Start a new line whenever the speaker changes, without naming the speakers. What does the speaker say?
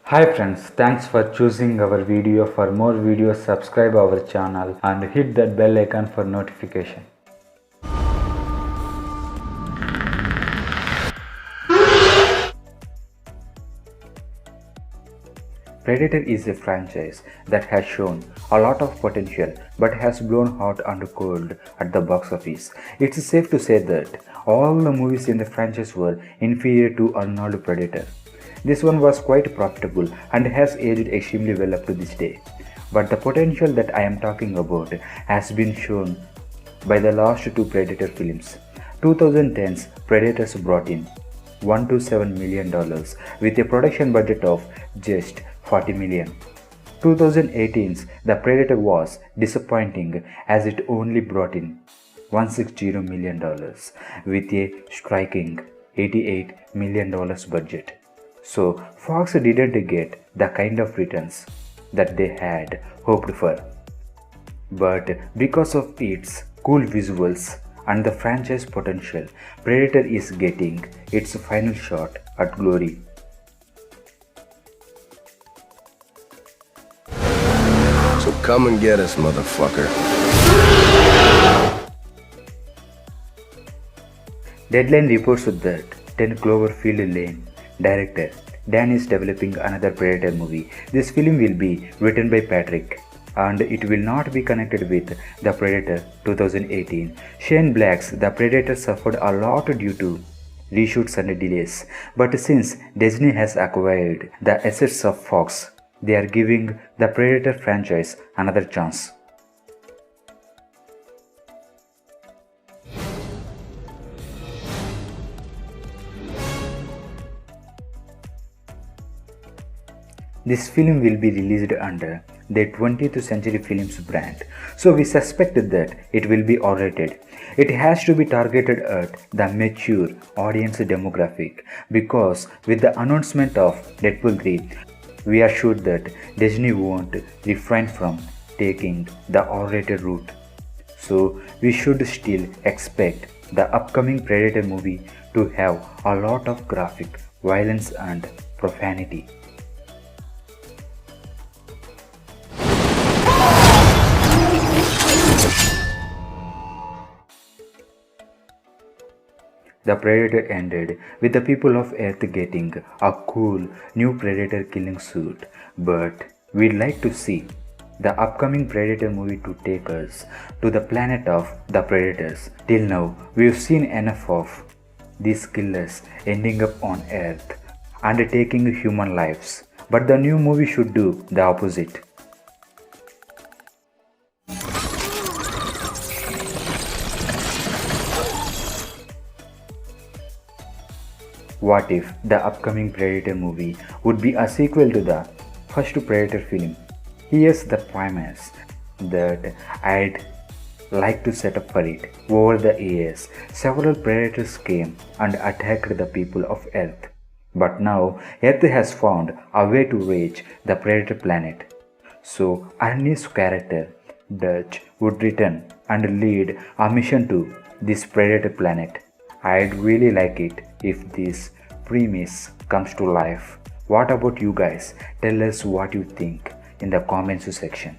Hi friends, thanks for choosing our video. For more videos, subscribe our channel and hit that bell icon for notification. Predator is a franchise that has shown a lot of potential but has blown hot and cold at the box office. It's safe to say that all the movies in the franchise were inferior to Arnold Predator. This one was quite profitable and has aged extremely well up to this day. But the potential that I am talking about has been shown by the last two Predator films. 2010's Predators brought in $127 million with a production budget of just $40 million. 2018's The Predator was disappointing as it only brought in $160 million with a striking $88 million budget. So Fox didn't get the kind of returns that they had hoped for. But because of its cool visuals and the franchise potential, Predator is getting its final shot at glory.
So come and get us, motherfucker.
Deadline reports that 10 Cloverfield Lane director Dan is developing another Predator movie. This film will be written by Patrick and it will not be connected with The Predator 2018. Shane Black's The Predator suffered a lot due to reshoots and delays, but since Disney has acquired the assets of Fox, they are giving the Predator franchise another chance. This film will be released under the 20th Century Films brand, so we suspect that it will be R-rated. It has to be targeted at the mature audience demographic because with the announcement of Deadpool 3, we are sure that Disney won't refrain from taking the R-rated route. So we should still expect the upcoming Predator movie to have a lot of graphic violence and profanity. The Predator ended with the people of Earth getting a cool new Predator killing suit, but we'd like to see the upcoming Predator movie to take us to the planet of the Predators. Till now, we've seen enough of these killers ending up on Earth and taking human lives, but the new movie should do the opposite. What if the upcoming Predator movie would be a sequel to the first Predator film? Here's the premise that I'd like to set up for it. Over the years, several predators came and attacked the people of Earth. But now, Earth has found a way to reach the Predator planet. So, Arnie's character, Dutch, would return and lead a mission to this Predator planet. I'd really like it if this premise comes to life. What about you guys? Tell us what you think in the comments section.